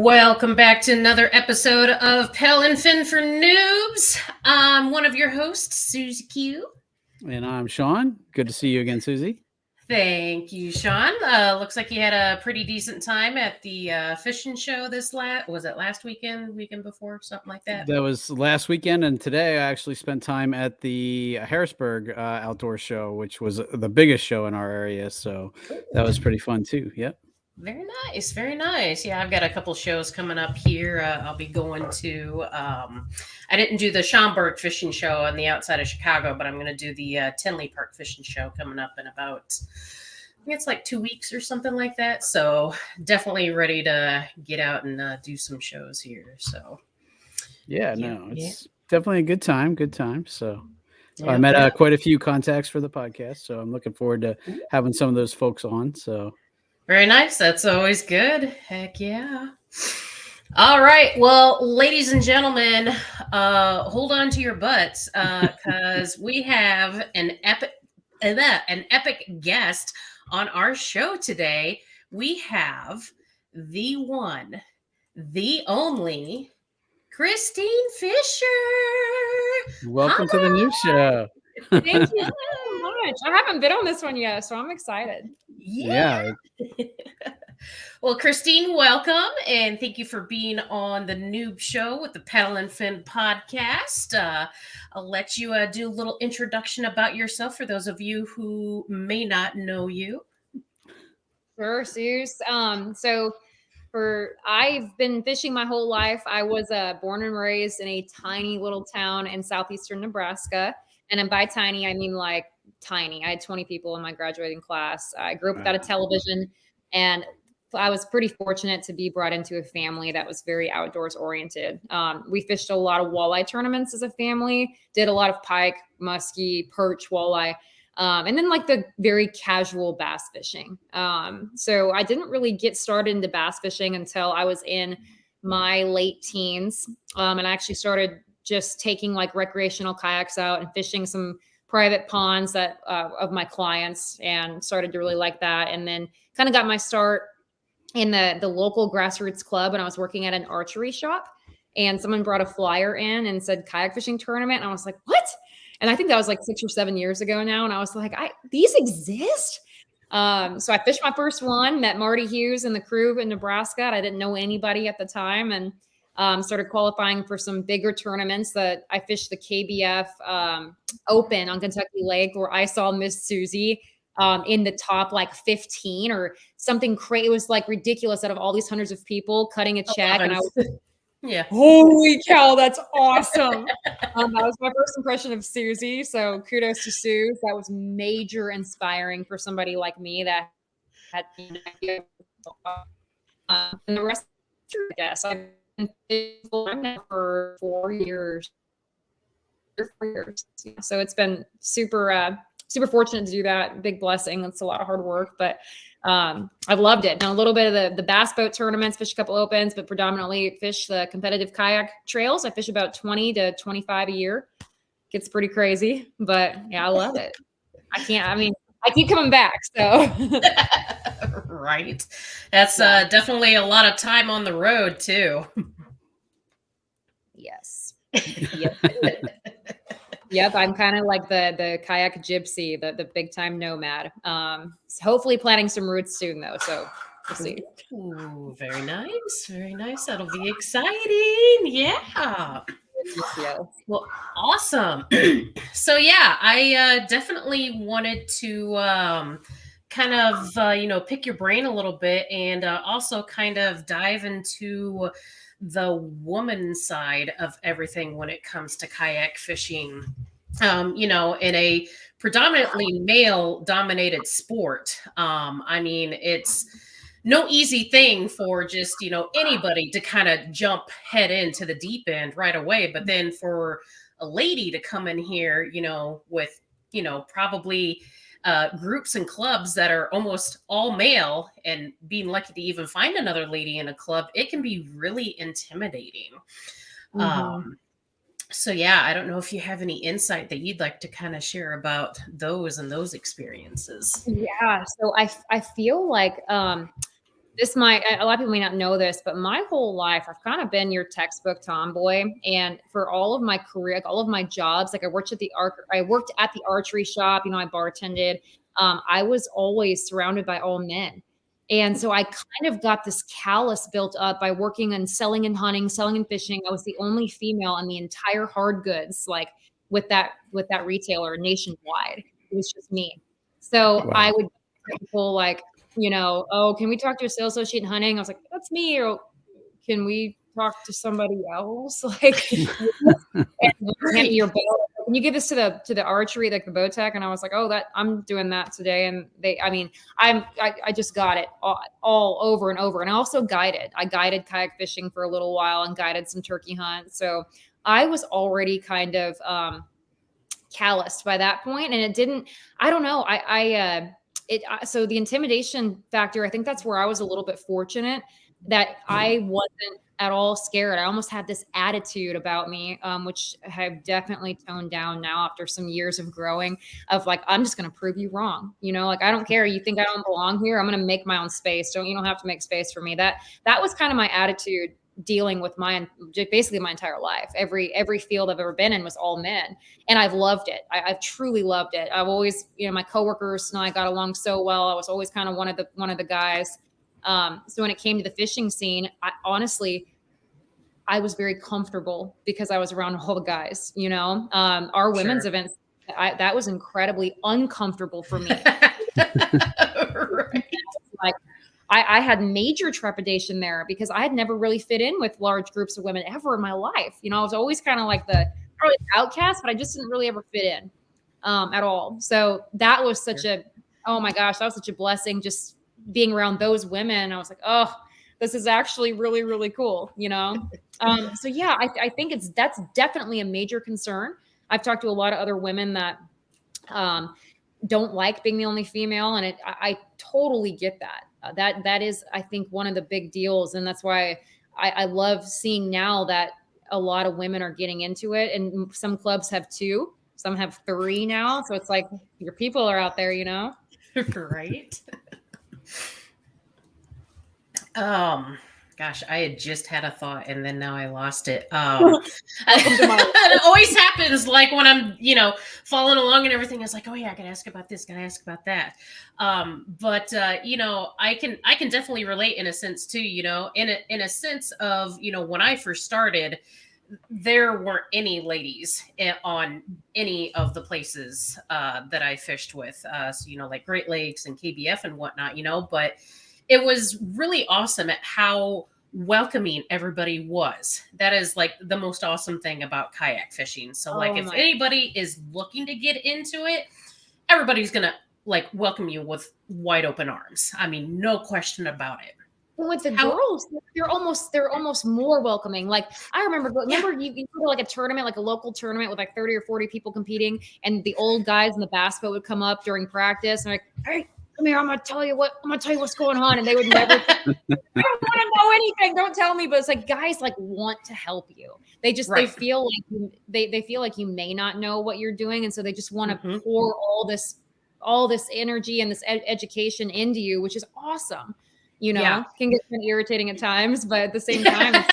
Welcome back to another episode of PaddleNFin for Noobs. I'm one of your hosts, Susie Q. And I'm Sean. Good to see you again, Susie. Thank you, Sean. Looks like you had a pretty decent time at the fishing show was it last weekend before, something like that? That was last weekend, and today I actually spent time at the Harrisburg outdoor show, which was the biggest show in our area. So that was pretty fun too. Yep. Very nice, very nice. Yeah, I've got a couple shows coming up here. I'll be going to. I didn't do the Schaumburg fishing show on the outside of Chicago, but I'm going to do the Tinley Park fishing show coming up in about, I think it's like 2 weeks or something like that. So definitely ready to get out and do some shows here. So it's definitely a good time. Good time. So. Yeah, I met quite a few contacts for the podcast, so I'm looking forward to having some of those folks on. So. Very nice. That's always good. Heck yeah. All right. Well, ladies and gentlemen, hold on to your butts because we have an epic guest on our show today. We have the one, the only Kristine Fischer. Welcome to the new show. Thank you so much. I haven't been on this one yet, so I'm excited. Yeah. Well, Kristine, welcome, and thank you for being on the Noob Show with the PaddleNFin podcast. I'll let you do a little introduction about yourself for those of you who may not know you. Sure, Suze. I've been fishing my whole life. I was born and raised in a tiny little town in southeastern Nebraska, and by tiny, I mean like tiny. I had 20 people in my graduating class. I grew up without a television, and I was pretty fortunate to be brought into a family that was very outdoors oriented. We fished a lot of walleye tournaments as a family, did a lot of pike, muskie, perch, walleye, and then like the very casual bass fishing. So I didn't really get started into bass fishing until I was in my late teens. And I actually started just taking like recreational kayaks out and fishing some private ponds that of my clients, and started to really like that. And then kind of got my start in the local grassroots club, and I was working at an archery shop, and someone brought a flyer in and said kayak fishing tournament. And I was like, what? And I think that was like 6 or 7 years ago now. And I was like, these exist. So I fished my first one, met Marty Hughes and the crew in Nebraska. I didn't know anybody at the time, and started qualifying for some bigger tournaments. That I fished the KBF Open on Kentucky Lake, where I saw Miss Susie in the top like 15 or something crazy. It was like ridiculous out of all these hundreds of people cutting a check. And I was yeah, holy cow, that's awesome. That was my first impression of Susie. So kudos to Suze. That was major inspiring for somebody like me that had no idea. And the rest, I guess, I've been now for 4 years. So it's been super fortunate to do that. Big blessing. That's a lot of hard work, but I've loved it. Now a little bit of the bass boat tournaments, fish a couple opens, but predominantly fish the competitive kayak trails. I fish about 20 to 25 a year. Gets pretty crazy, but yeah, I love it. I keep coming back. So right. That's definitely a lot of time on the road too. Yes. Yep, I'm kind of like the kayak gypsy, the big time nomad. Hopefully planting some roots soon though, so we'll see. Ooh, very nice, very nice. That'll be exciting. Yeah. Well, awesome. So yeah, I definitely wanted to kind of pick your brain a little bit, and also kind of dive into the woman side of everything when it comes to kayak fishing. In a predominantly male dominated sport. I mean, it's no easy thing for just, anybody to kind of jump head into the deep end right away. But then for a lady to come in here, with, probably groups and clubs that are almost all male, and being lucky to even find another lady in a club, it can be really intimidating. Mm-hmm. So yeah, I don't know if you have any insight that you'd like to kind of share about those experiences. Yeah. So I feel like this might, a lot of people may not know this, but my whole life, I've kind of been your textbook tomboy. And for all of my career, like all of my jobs, like I worked at the archery shop, you know, I bartended. I was always surrounded by all men. And so I kind of got this callus built up by working and selling and hunting, selling and fishing. I was the only female in the entire hard goods, like with that retailer nationwide. It was just me. So Wow. I would people like, you know, oh, can we talk to a sales associate in hunting? I was like, that's me. Or can we talk to somebody else? Like, hand me your bow. Can you give this to the archery, like the bow tech? And I was like, oh, that I'm doing that today. And I just got it all over and over. And I also I guided kayak fishing for a little while and guided some turkey hunts. So I was already kind of calloused by that point, and it didn't. I don't know. So the intimidation factor, I think that's where I was a little bit fortunate that I wasn't at all scared. I almost had this attitude about me, which I've definitely toned down now after some years of growing, of like, I'm just going to prove you wrong. You know, like, I don't care. You think I don't belong here? I'm going to make my own space. You don't have to make space for me. That was kind of my attitude dealing with basically my entire life. Every field I've ever been in was all men. And I've loved it. I've truly loved it. I've always, you know, my coworkers and I got along so well. I was always kind of one of the guys. So when it came to the fishing scene, I was very comfortable because I was around all the guys, you know. Our women's events, that was incredibly uncomfortable for me. Right. Like, I had major trepidation there because I had never really fit in with large groups of women ever in my life. You know, I was always kind of like the outcast, but I just didn't really ever fit in at all. So that was oh my gosh, that was such a blessing, just being around those women. I was like, oh, this is actually really, really cool, you know? So yeah, I think that's definitely a major concern. I've talked to a lot of other women that don't like being the only female, and I totally get that. That is, I think, one of the big deals, and that's why I love seeing now that a lot of women are getting into it, and some clubs have 2, some have 3 now. So it's like your people are out there, you know? Right. Gosh, I had just had a thought and then now I lost it. It always happens, like when I'm, you know, following along and everything. It's like, oh yeah, I gotta ask about this, gotta ask about that. But you know, I can definitely relate in a sense too. You know, in a sense of, you know, when I first started, there weren't any ladies on any of the places that I fished with. So, you know, like Great Lakes and KBF and whatnot. You know, but it was really awesome at how welcoming everybody was. That is like the most awesome thing about kayak fishing. So like if anybody is looking to get into it, everybody's going to like welcome you with wide open arms. I mean, no question about it. Well, with the girls, they're almost more welcoming. Like I remember you go to like a tournament, like a local tournament with like 30 or 40 people competing, and the old guys in the bass boat would come up during practice and like, hey, come here, I'm gonna tell you what's going on. And they would never I don't want to know anything. Don't tell me. But it's like guys like want to help you. They just they feel like they feel like you may not know what you're doing. And so they just want to pour all this energy and this education into you, which is awesome. You know, can get kind of irritating at times, but at the same time,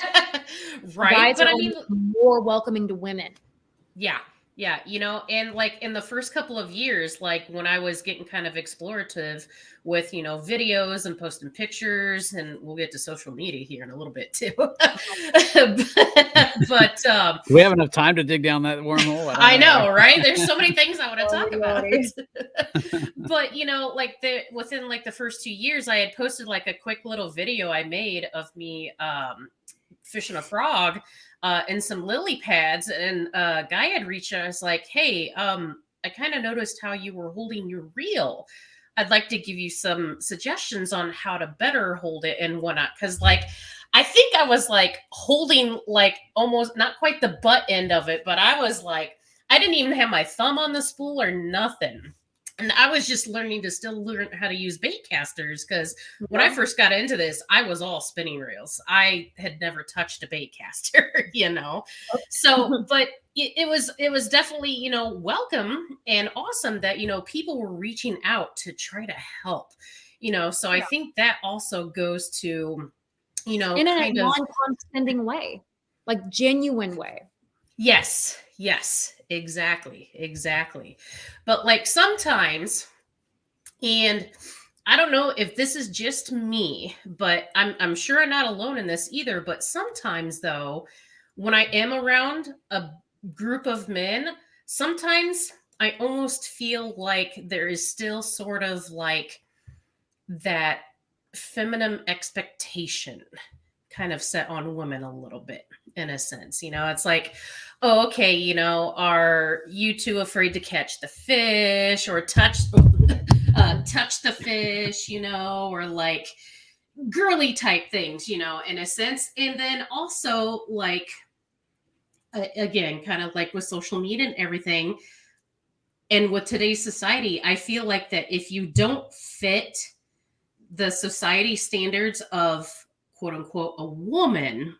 guys are more welcoming to women. Yeah. Yeah, you know, and like in the first couple of years, like when I was getting kind of explorative with, you know, videos and posting pictures, and we'll get to social media here in a little bit too. but we have enough time to dig down that wormhole. I know, right? There's so many things I want to talk about. But you know, like within like the first 2 years, I had posted like a quick little video I made of me fishing a frog and some lily pads, and a guy had reached out. I was like, hey, I kind of noticed how you were holding your reel. I'd like to give you some suggestions on how to better hold it and whatnot. Cause like, I think I was like holding like almost not quite the butt end of it, but I was like, I didn't even have my thumb on the spool or nothing. And I was just learning to still learn how to use bait casters, because when I first got into this, I was all spinning reels. I had never touched a bait caster, you know. So, but it was definitely, you know, welcome and awesome that, you know, people were reaching out to try to help. So I think that also goes to, in a kind of non-condescending way, like genuine way. yes, exactly. But like sometimes, and I don't know if this is just me, but I'm sure I'm not alone in this either. But sometimes though, when I am around a group of men, sometimes I almost feel like there is still sort of like that feminine expectation kind of set on women a little bit in a sense. It's like, oh, okay, are you two afraid to catch the fish or touch the fish, or like girly type things, in a sense. And then also like again, kind of like with social media and everything, and with today's society, I feel like that if you don't fit the society standards of quote unquote a woman,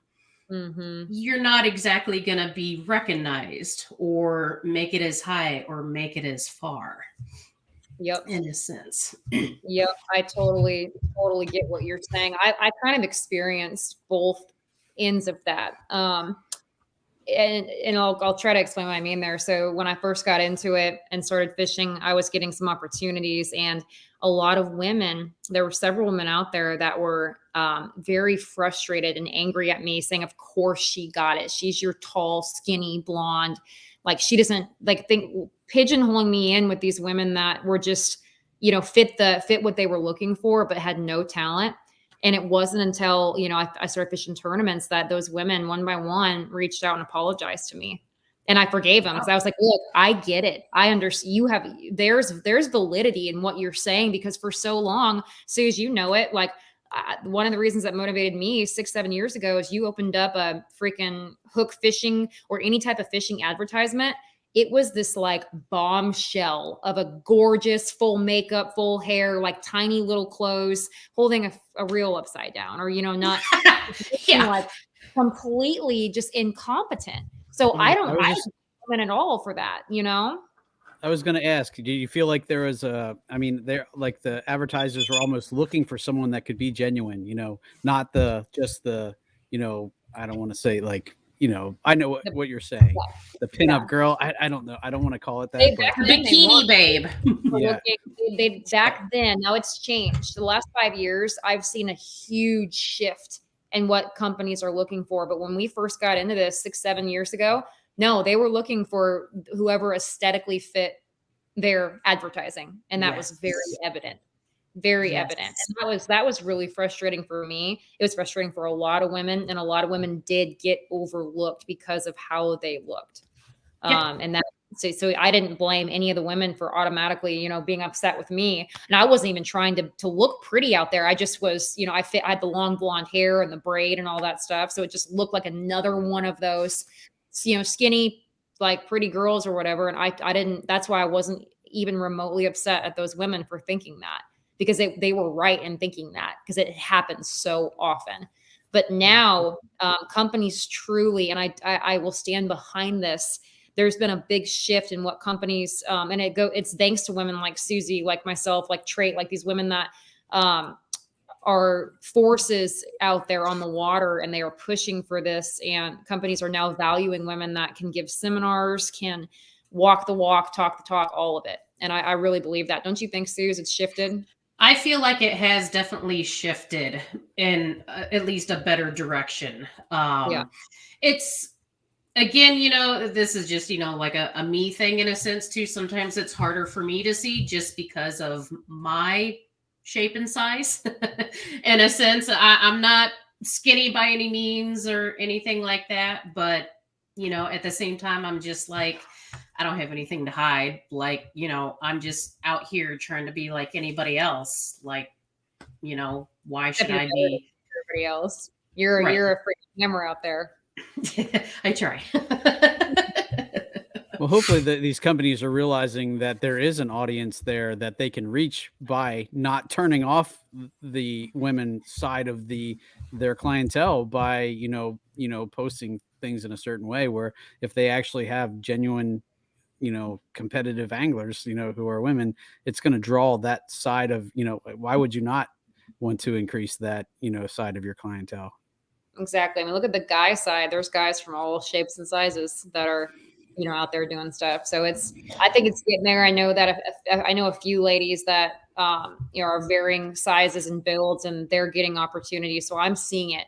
you're not exactly going to be recognized or make it as high or make it as far. Yep. In a sense. Yep. I totally get what you're saying. I kind of experienced both ends of that. And I'll try to explain what I mean there. So when I first got into it and started fishing, I was getting some opportunities, and a lot of women, there were several women out there that were very frustrated and angry at me, saying, of course she got it. She's your tall, skinny, blonde. Like she doesn't think pigeonholing me in with these women that were just, fit what they were looking for, but had no talent. And it wasn't until, I started fishing tournaments that those women one by one reached out and apologized to me. And I forgave them because I was like, look, I get it. I understand there's validity in what you're saying, because for so long, so as you know it, like one of the reasons that motivated me 6-7 years ago is you opened up a freaking hook fishing or any type of fishing advertisement. It was this like bombshell of a gorgeous, full makeup, full hair, like tiny little clothes, holding a reel upside down, or, not like completely just incompetent. So I don't at all for that, I was going to ask, do you feel like there was like the advertisers were almost looking for someone that could be genuine, not just the, I don't want to say like, I know what you're saying. The pinup girl. I don't know. I don't want to call it that. Bikini babe. Yeah. They back then, now it's changed. The last 5 years, I've seen a huge shift in what companies are looking for. But when we first got into this 6-7 years ago, no, they were looking for whoever aesthetically fit their advertising. And that was very evident. Very evident. And that was really frustrating for me. It was frustrating for a lot of women, and a lot of women did get overlooked because of how they looked. And that so I didn't blame any of the women for automatically, being upset with me. And I wasn't even trying to look pretty out there. I just was, I had the long blonde hair and the braid and all that stuff. So it just looked like another one of those, skinny, like pretty girls or whatever. And I didn't, that's why I wasn't even remotely upset at those women for thinking that, because they were right in thinking that, because it happens so often. But now companies truly, and I will stand behind this, there's been a big shift in what companies, and it's thanks to women like Susie, like myself, like Trait, like these women that are forces out there on the water, and they are pushing for this. And companies are now valuing women that can give seminars, can walk the walk, talk the talk, all of it. And I really believe that. Don't you think, Suze, it's shifted? I feel like it has definitely shifted in at least a better direction. It's, again, this is just, like a me thing in a sense too. Sometimes it's harder for me to see just because of my shape and size. In a sense, I'm not skinny by any means or anything like that. But, at the same time, I'm just like, I don't have anything to hide. Like, I'm just out here trying to be like anybody else. Like, why should I be everybody else? You're a freaking hammer out there. I try. Well, hopefully these companies are realizing that there is an audience there that they can reach by not turning off the women side of their clientele by, posting things in a certain way, where if they actually have genuine, competitive anglers, who are women, it's going to draw that side of, why would you not want to increase that, side of your clientele? Exactly. I mean, look at the guy side. There's guys from all shapes and sizes that are, out there doing stuff. So I think it's getting there. I know that I know a few ladies that, are varying sizes and builds, and they're getting opportunities. So I'm seeing it.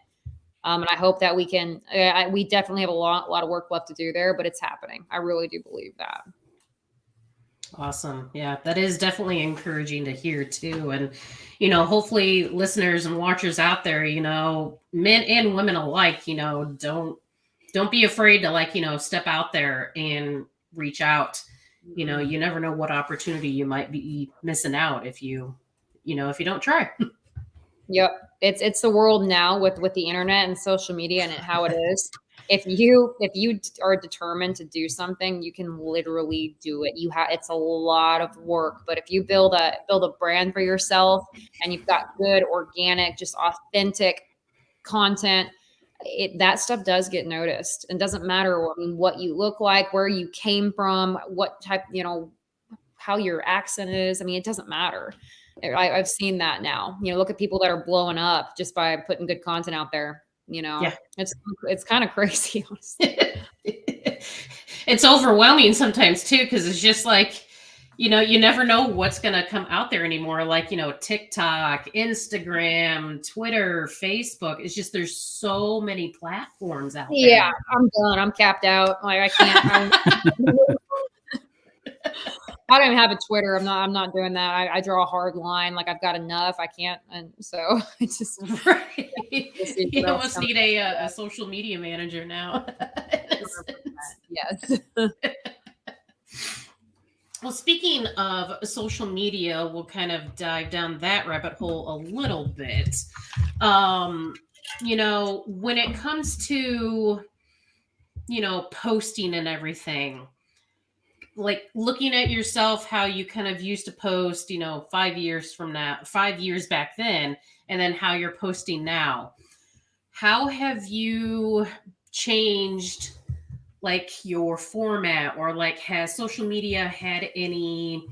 And I hope that we definitely have a lot of work left to do there, but it's happening. I really do believe that. Awesome. Yeah, that is definitely encouraging to hear too. And, hopefully listeners and watchers out there, men and women alike, don't be afraid to step out there and reach out. You never know what opportunity you might be missing out if you don't try. Yep. It's the world now with the internet and social media and how it is. If you are determined to do something, you can literally do it. It's a lot of work, but if you build a brand for yourself and you've got good, organic, just authentic content, that stuff does get noticed. And doesn't matter what you look like, where you came from, what type, how your accent is. I mean, it doesn't matter. I've seen that now. Look at people that are blowing up just by putting good content out there. Yeah. It's kind of crazy. It's overwhelming sometimes too, because it's just like, you never know what's going to come out there anymore. Like, TikTok, Instagram, Twitter, Facebook. It's just, there's so many platforms out there. Yeah, I'm done. I'm capped out. Like I can't. I don't even have a Twitter. I'm not doing that. I draw a hard line. Like I've got enough. I can't. And so it's just right. You almost need a social media manager now. Yes. Well, speaking of social media, we'll kind of dive down that rabbit hole a little bit. When it comes to, posting and everything, like looking at yourself, how you kind of used to post, 5 years back then, and then how you're posting now. How have you changed like your format, or like has social media had any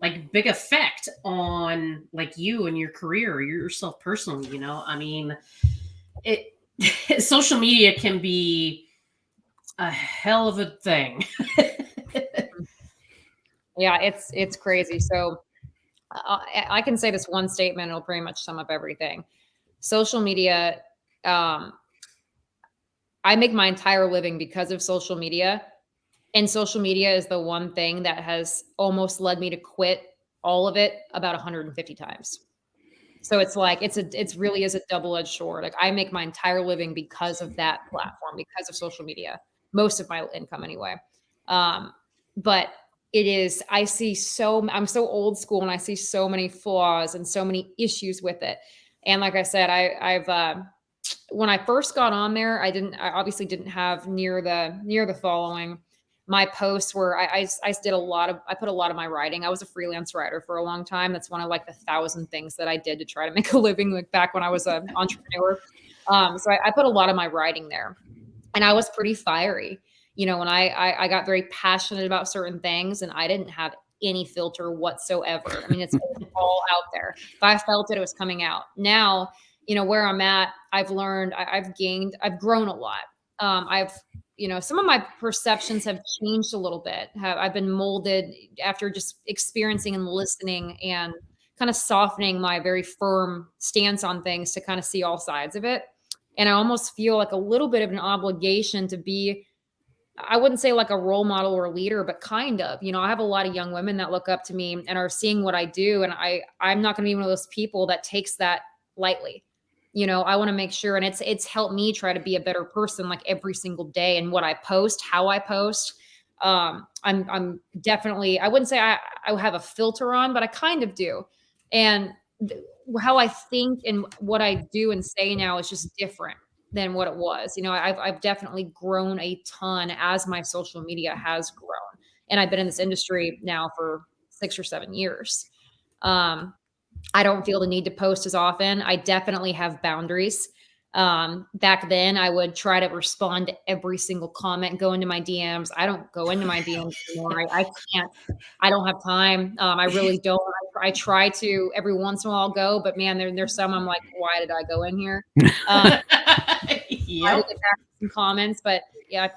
like big effect on like you and your career or yourself personally? I mean, social media can be a hell of a thing. Yeah, it's crazy. So I can say this one statement. It'll pretty much sum up everything. Social media, I make my entire living because of social media. And social media is the one thing that has almost led me to quit all of it about 150 times. So it's like, it's really is a double-edged sword. Like I make my entire living because of that platform, because of social media, most of my income anyway. But it is, I'm so old school and I see so many flaws and so many issues with it. And like I said, I've when I first got on there, I obviously didn't have near the following. My posts were, I put a lot of my writing. I was a freelance writer for a long time. That's one of like the 1,000 things that I did to try to make a living, like back when I was an entrepreneur. So I put a lot of my writing there, and I was pretty fiery. When I got very passionate about certain things, and I didn't have any filter whatsoever. I mean, it's all out there. If I felt it was coming out. Now, where I'm at, I've learned, I've grown a lot. Some of my perceptions have changed a little bit. I've been molded after just experiencing and listening and kind of softening my very firm stance on things to kind of see all sides of it. And I almost feel like a little bit of an obligation to be, I wouldn't say like a role model or a leader, but kind of, I have a lot of young women that look up to me and are seeing what I do. And I'm not going to be one of those people that takes that lightly. I want to make sure, and it's helped me try to be a better person like every single day. And what I post, how I post, I'm definitely, I wouldn't say I have a filter on, but I kind of do. And how I think and what I do and say now is just different than what it was. I've definitely grown a ton as my social media has grown. And I've been in this industry now for 6 or 7 years. I don't feel the need to post as often. I definitely have boundaries. Back then I would try to respond to every single comment, go into my DMs. I don't go into my DMs anymore. I can't, I don't have time. I really don't. I try to every once in a while I'll go, but man, there's some I'm like, why did I go in here? Try to get back to some comments, but yeah,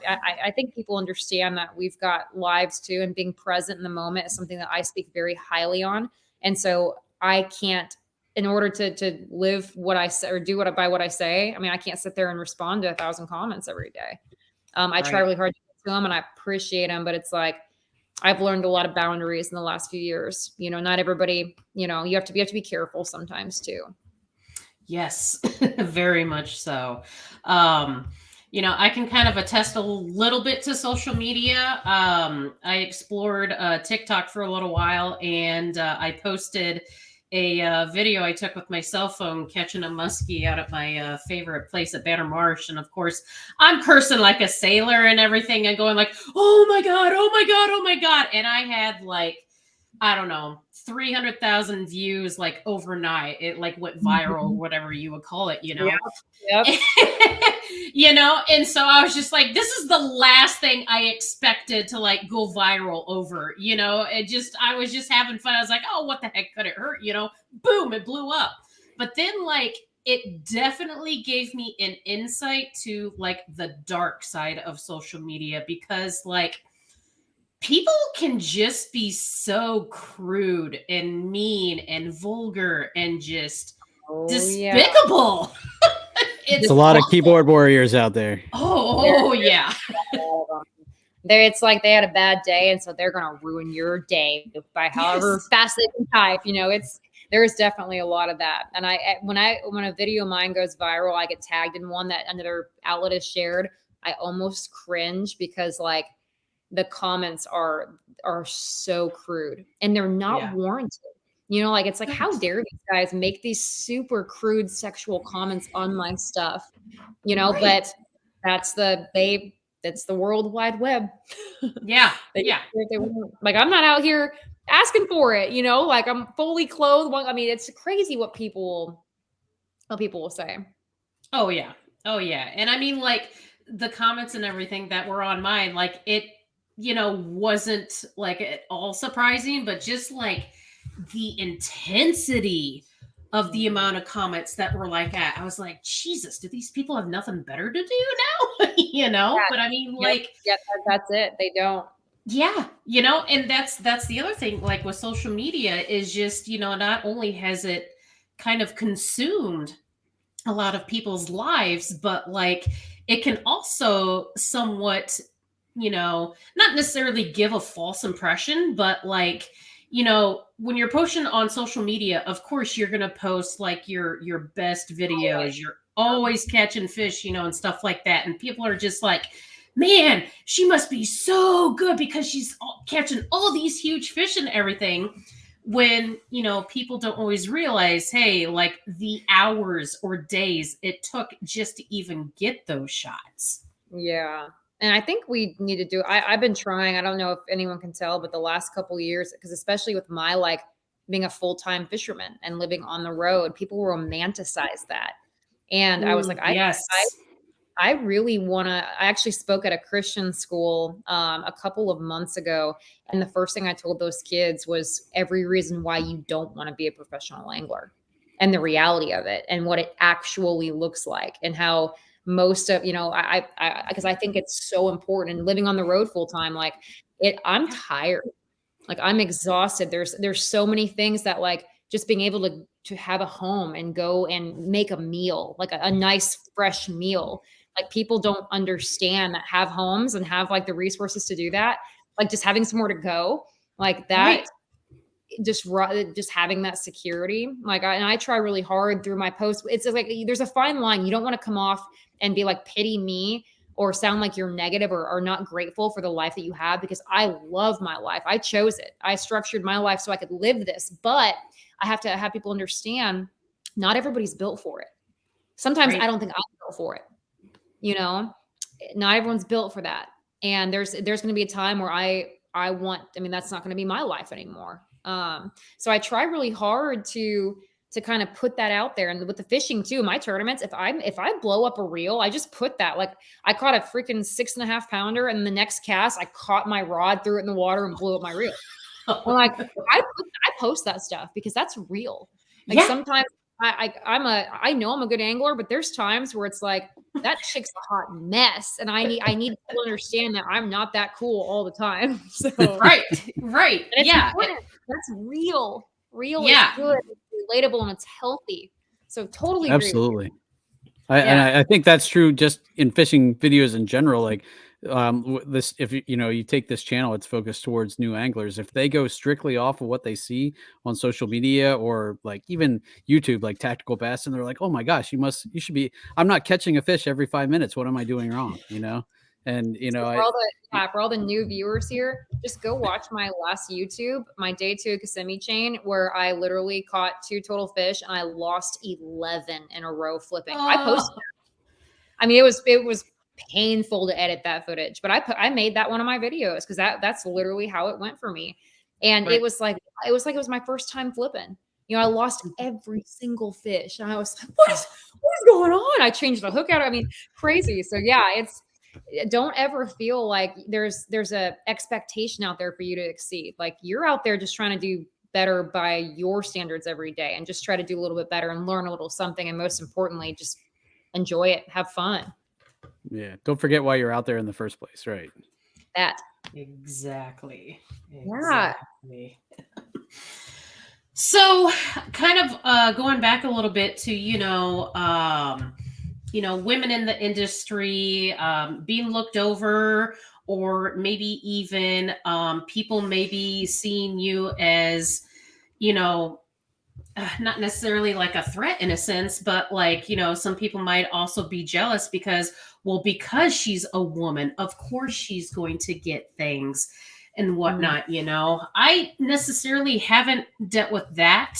I think people understand that we've got lives too, and being present in the moment is something that I speak very highly on. And so I can't, in order to live what I say or do what by what I say, I mean, I can't sit there and respond to 1,000 comments every day. I try really hard to get to them, and I appreciate them, but it's like I've learned a lot of boundaries in the last few years. You know, not everybody, you know, you have to be careful sometimes too. Yes, very much so. You know, I can kind of attest a little bit to social media. I explored TikTok for a little while, and I posted a video I took with my cell phone catching a muskie out at my favorite place at Banner Marsh. And of course, I'm cursing like a sailor and everything and going like, oh my God, oh my God, oh my God. And I had like, I don't know, 300,000 views like overnight. It like went viral, whatever you would call it, you know? Yep. You know? And so I was just like, this is the last thing I expected to like go viral over, you know? I was just having fun. I was like, oh, what the heck could it hurt? You know? Boom, it blew up. But then like, it definitely gave me an insight to like the dark side of social media, because like, people can just be so crude and mean and vulgar and just despicable. It's a lot of keyboard warriors out there. Oh yeah. It's like they had a bad day, and so they're gonna ruin your day by however fast they can type. You know, there's definitely a lot of that. And when a video of mine goes viral, I get tagged in one that another outlet has shared. I almost cringe because like the comments are so crude and they're not warranted. You know, like it's like, how dare these guys make these super crude sexual comments on my stuff? You know, but that's the World Wide Web. Yeah. Like I'm not out here asking for it, you know, like I'm fully clothed. I mean, it's crazy what people will say. Oh yeah. Oh yeah. And I mean, like the comments and everything that were on mine, like it, you know, wasn't like at all surprising, but just like the intensity of the amount of comments that were like that, I was like, Jesus, do these people have nothing better to do now? You know, but I mean, like, that's it. They don't. Yeah, you know, and that's the other thing, like with social media is just, you know, not only has it kind of consumed a lot of people's lives, but like it can also somewhat, you know, not necessarily give a false impression, but like, you know, when you're posting on social media, of course you're going to post like your best videos. You're always catching fish, you know, and stuff like that. And people are just like, man, she must be so good because she's catching all these huge fish and everything. When, you know, people don't always realize, hey, like the hours or days it took just to even get those shots. Yeah. And I think we need to do, I've been trying, I don't know if anyone can tell, but the last couple of years, because especially with my, like being a full-time fisherman and living on the road, people romanticize that. And I was like, I really want to, I actually spoke at a Christian school a couple of months ago. And the first thing I told those kids was every reason why you don't want to be a professional angler and the reality of it and what it actually looks like and how most of, you know, because I think it's so important and living on the road full time, like I'm tired, like I'm exhausted. There's so many things that like just being able to have a home and go and make a meal, like a nice fresh meal. Like people don't understand that have homes and have like the resources to do that. Like just having somewhere to go like that, just having that security. Like I try really hard through my posts. It's like, there's a fine line. You don't want to come off and be like, pity me or sound like you're negative or not grateful for the life that you have, because I love my life. I chose it. I structured my life so I could live this, but I have to have people understand not everybody's built for it. Sometimes I don't think I'm built for it. You know, not everyone's built for that. And there's going to be a time where I mean, that's not going to be my life anymore. So I try really hard to to kind of put that out there. And with the fishing too, my tournaments, if I blow up a reel, I just put that, like I caught a freaking 6.5 pounder, and the next cast I caught my rod, threw it in the water, and blew up my reel. I'm like, I post that stuff because that's real. Like sometimes I know I'm a good angler, but there's times where it's like, that chick's a hot mess, and I need people to understand that I'm not that cool all the time. So right. And it's important. That's real. Real is good, it's relatable, and it's healthy. So totally agree. Absolutely. I think that's true just in fishing videos in general. Like this, if you take this channel, it's focused towards new anglers. If they go strictly off of what they see on social media or like even YouTube, like Tactical Bass, and they're like, oh my gosh, you should be, I'm not catching a fish every 5 minutes. What am I doing wrong? And for all the new viewers here, just go watch my last YouTube, my day 2 Kissimmee chain, where I literally caught 2 total fish and I lost 11 in a row flipping. I posted that. I mean, it was painful to edit that footage, but I made that one of my videos because that's literally how it went for me. And it was like it was my first time flipping. I lost every single fish, and I was like, what is going on? I changed the hook out. I mean, crazy. So yeah, don't ever feel like there's a expectation out there for you to exceed. Like, you're out there just trying to do better by your standards every day, and just try to do a little bit better and learn a little something. And most importantly, just enjoy it, have fun. Yeah. Don't forget why you're out there in the first place. Right. That. Exactly. Yeah. So kind of going back a little bit to, women in the industry being looked over, or maybe even people maybe seeing you as, not necessarily like a threat in a sense, but like, some people might also be jealous because she's a woman, of course she's going to get things and whatnot. I necessarily haven't dealt with that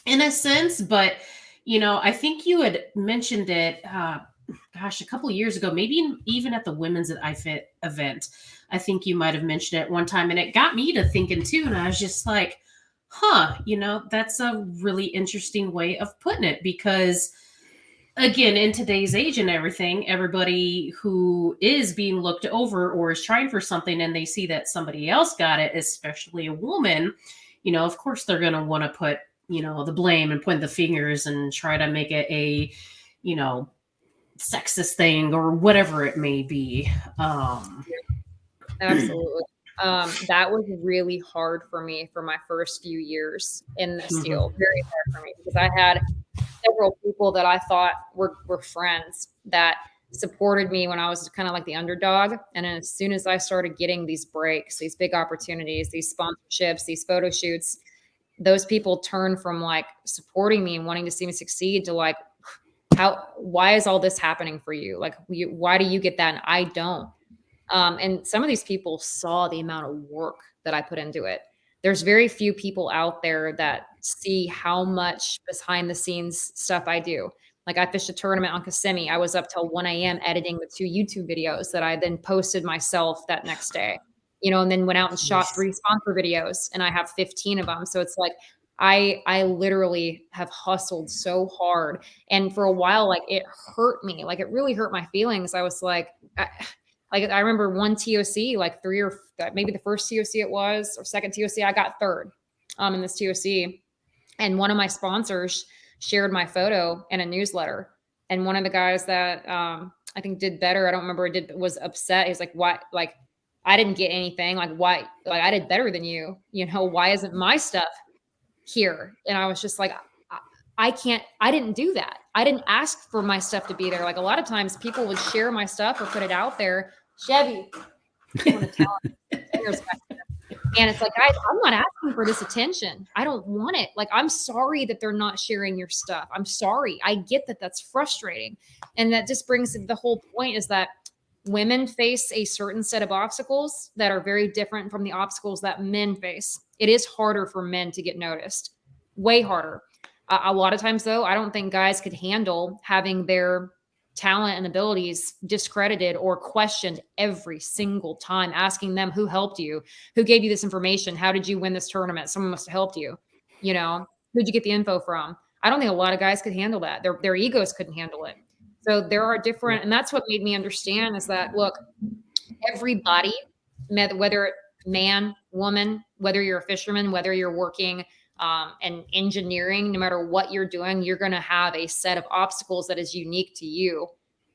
in a sense, but I think you had mentioned it, a couple of years ago, maybe even at the Women's at iFit event. I think you might have mentioned it one time, and it got me to thinking too. And I was just like, that's a really interesting way of putting it, because again, in today's age and everything, everybody who is being looked over or is trying for something and they see that somebody else got it, especially a woman, of course they're going to want to put, the blame and point the fingers and try to make it a, sexist thing or whatever it may be. Absolutely. That was really hard for me for my first few years in this deal. Very hard for me, because I had several people that I thought were friends that supported me when I was kind of like the underdog. And then as soon as I started getting these breaks, these big opportunities, these sponsorships, these photo shoots, those people turned from like supporting me and wanting to see me succeed to like, why is all this happening for you? Like, why do you get that and I don't? And some of these people saw the amount of work that I put into it. There's very few people out there that see how much behind the scenes stuff I do. Like, I fished a tournament on Kissimmee. I was up till 1 a.m. editing the 2 YouTube videos that I then posted myself that next day, and then went out and shot 3 sponsor videos, and I have 15 of them. So it's like, I literally have hustled so hard. And for a while, like, it hurt me. Like, it really hurt my feelings. I was like, I remember one TOC, like 3 or maybe the first TOC it was, or second TOC, I got 3rd in this TOC. And one of my sponsors shared my photo in a newsletter. And one of the guys that I think did better, I don't remember, was upset. He's like, why? Like, I didn't get anything. Like, why? Like, I did better than you. Why isn't my stuff here? And I was just like, I didn't do that. I didn't ask for my stuff to be there. Like, a lot of times people would share my stuff or put it out there. Chevy, I want to tell him. And it's like, guys, I'm not asking for this attention. I don't want it. Like, I'm sorry that they're not sharing your stuff. I'm sorry. I get that that's frustrating. And that just brings the whole point is that women face a certain set of obstacles that are very different from the obstacles that men face. It is harder for men to get noticed, way harder. A lot of times, though, I don't think guys could handle having their talent and abilities discredited or questioned every single time, asking them who helped you, who gave you this information, how did you win this tournament? Someone must have helped you, who'd you get the info from? I don't think a lot of guys could handle that. Their egos couldn't handle it. So there are different, and that's what made me understand is that, look, everybody, whether man, woman, whether you're a fisherman, whether you're working and engineering, no matter what you're doing, you're going to have a set of obstacles that is unique to you.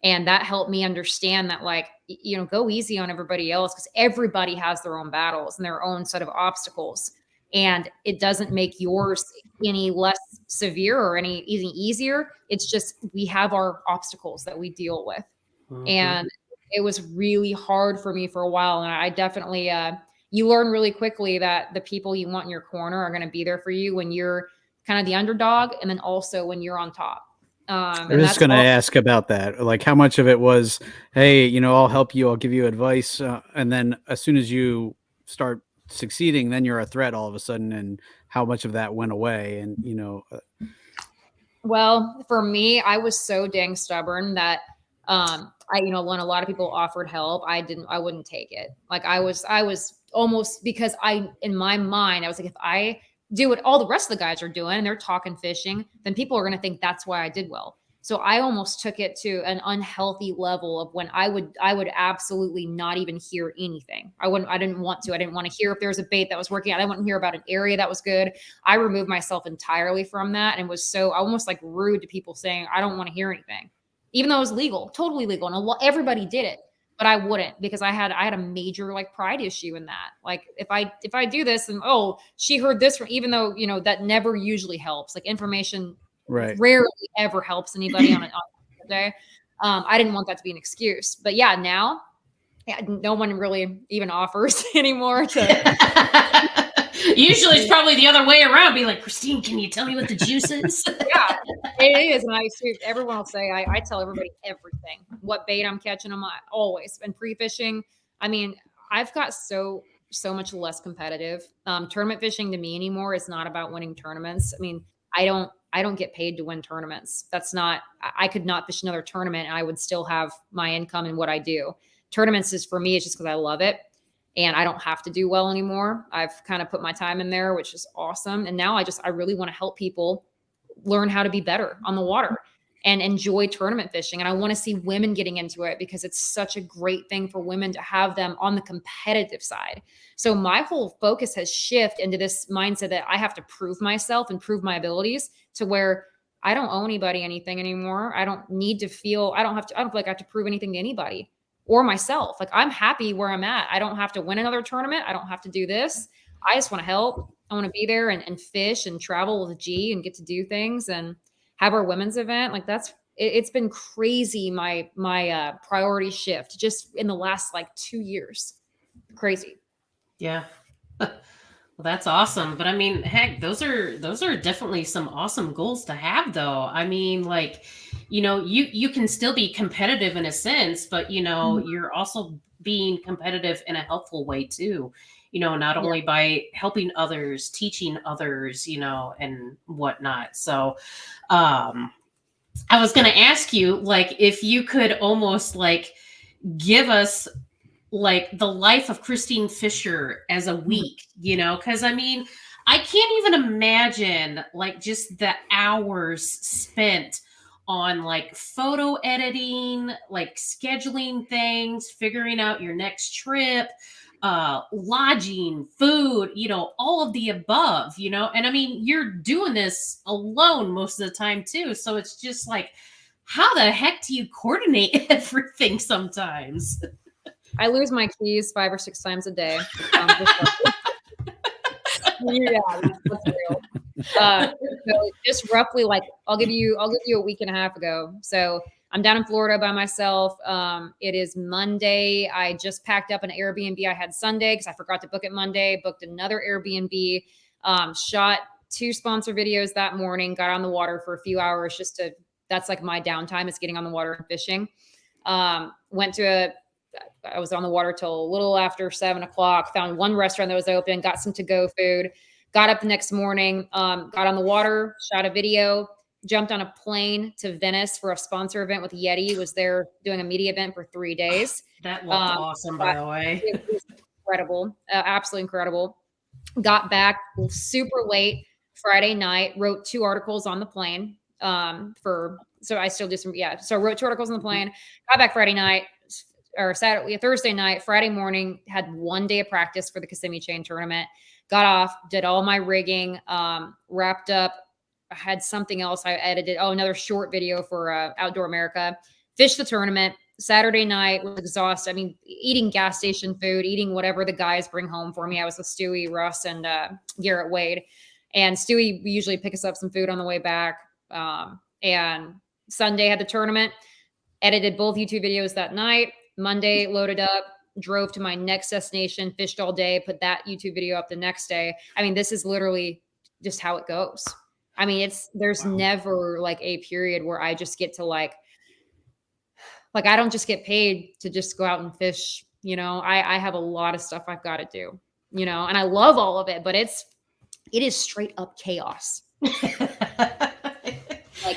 And that helped me understand that, like, you know, go easy on everybody else, because everybody has their own battles and their own set of obstacles. And it doesn't make yours any less severe or any easier. It's just, we have our obstacles that we deal with. And it was really hard for me for a while. And I definitely, you learn really quickly that the people you want in your corner are going to be there for you when you're kind of the underdog, and then also when you're on top. I was just going to ask about that. Like, how much of it was, hey, you know, I'll help you, I'll give you advice. And then as soon as you start succeeding, then you're a threat all of a sudden. And how much of that went away? And, you know, well, for me, I was so dang stubborn that, you know, when a lot of people offered help, I wouldn't take it. Like, I was almost, because in my mind, I was like, if I do what all the rest of the guys are doing and they're talking fishing, then people are going to think that's why I did well. So I almost took it to an unhealthy level of when I would absolutely not even hear anything. I didn't want to hear if there was a bait that was working. I didn't want to hear about an area that was good. I removed myself entirely from that, and was so almost like rude to people saying, I don't want to hear anything, even though it was legal, totally legal. And everybody did it, but I wouldn't, because I had a major like pride issue in that. Like, if I do this and, oh, she heard this from, even though, you know, that never usually helps. Like, information rarely ever helps anybody on a day. I didn't want that to be an excuse, but yeah, now no one really even offers anymore to. Usually it's probably the other way around. Be like, Kristine, can you tell me what the juice is? Yeah, it is. And everyone will say, I tell everybody everything, what bait I'm catching them always. And pre-fishing, I mean, I've got so much less competitive. Tournament fishing to me anymore is not about winning tournaments. I mean, I don't get paid to win tournaments. I could not fish another tournament and I would still have my income in what I do. Tournaments is, for me, it's just because I love it. And I don't have to do well anymore. I've kind of put my time in there, which is awesome. And now I really want to help people learn how to be better on the water and enjoy tournament fishing. And I want to see women getting into it, because it's such a great thing for women to have them on the competitive side. So my whole focus has shifted into this mindset that I have to prove myself and prove my abilities, to where I don't owe anybody anything anymore. I don't need to feel, I don't feel like I have to prove anything to anybody or myself. Like, I'm happy where I'm at. I don't have to win another tournament. I don't have to do this. I just want to help. I want to be there and fish and travel with G and get to do things and have our women's event. Like, it's been crazy. My priority shift just in the last like 2 years. Crazy. Yeah. Well, that's awesome. But I mean, heck, those are definitely some awesome goals to have, though. I mean, like, you know, you can still be competitive in a sense, but, you know, you're also being competitive in a helpful way too, you know, not only by helping others, teaching others, you know, and whatnot. So I was going to ask you, like, if you could almost like give us like the life of Kristine Fischer as a week, you know, because I mean, I can't even imagine like just the hours spent on like photo editing, like scheduling things, figuring out your next trip, lodging, food, you know, all of the above, you know. And I mean, you're doing this alone most of the time too. So it's just like, how the heck do you coordinate everything sometimes? I lose my keys 5 or 6 times a day. Yeah, that's real. So just roughly, like, I'll give you a week and a half ago. So I'm down in Florida by myself. It is Monday. I just packed up an Airbnb I had Sunday because I forgot to book it Monday. Booked another Airbnb. Shot 2 sponsor videos that morning. Got on the water for a few hours that's like my downtime, is getting on the water and fishing. I was on the water till a little after 7 o'clock, found one restaurant that was open, got some to-go food, got up the next morning, got on the water, shot a video, jumped on a plane to Venice for a sponsor event with Yeti. Was there doing a media event for 3 days. That looked awesome, by the way. It was incredible. Absolutely incredible. Got back super late, Friday night, wrote 2 articles on the plane. So I still do some, So I wrote 2 articles on the plane, got back Friday night or Thursday night, Friday morning, had 1 day of practice for the Kissimmee Chain tournament, got off, did all my rigging, wrapped up. I had something else I edited. Oh, another short video for Outdoor America, fished the tournament. Saturday night was exhausted. I mean, eating gas station food, eating whatever the guys bring home for me. I was with Stewie, Russ, and Garrett Wade. And Stewie, we usually pick us up some food on the way back. And Sunday had the tournament, edited both YouTube videos that night. Monday, loaded up, drove to my next destination, fished all day, put that YouTube video up the next day. I mean, this is literally just how it goes. I mean, there's never like a period where I just get to like I don't just get paid to just go out and fish. You know, I have a lot of stuff I've got to do, you know, and I love all of it, but it is straight up chaos. Like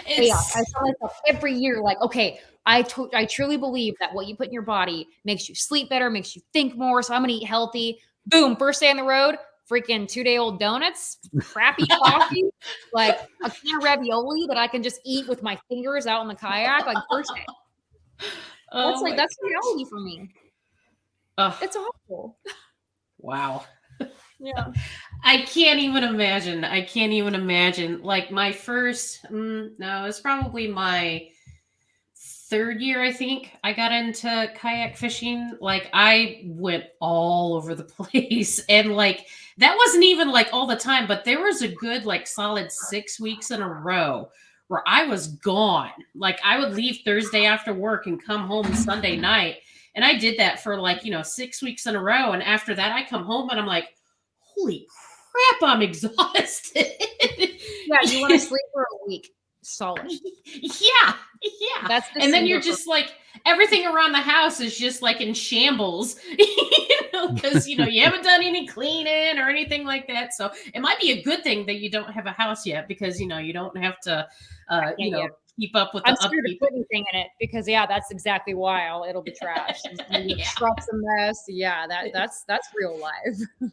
chaos. I tell myself every year, like, okay, I truly believe that what you put in your body makes you sleep better, makes you think more. So I'm going to eat healthy. Boom. First day on the road, freaking 2-day-old donuts, crappy coffee, like a can of ravioli that I can just eat with my fingers out on the kayak. Like first day. That's reality for me. It's awful. Wow. Yeah. I can't even imagine. Like my first, it's probably my 3rd year, I think, I got into kayak fishing. Like I went all over the place. And like, that wasn't even like all the time, but there was a good, like solid 6 weeks in a row where I was gone. Like I would leave Thursday after work and come home Sunday night. And I did that for like, 6 weeks in a row. And after that, I come home and I'm like, holy crap, I'm exhausted. Yeah, you want to sleep for a week. Solid. Yeah. And then you're just like, everything around the house is just like in shambles, because, you haven't done any cleaning or anything like that. So it might be a good thing that you don't have a house yet, because, you don't have to, keep up with the upkeep. I'm scared to put anything in it because, that's exactly why it'll be trash. Your truck's a mess. Yeah, that's real life.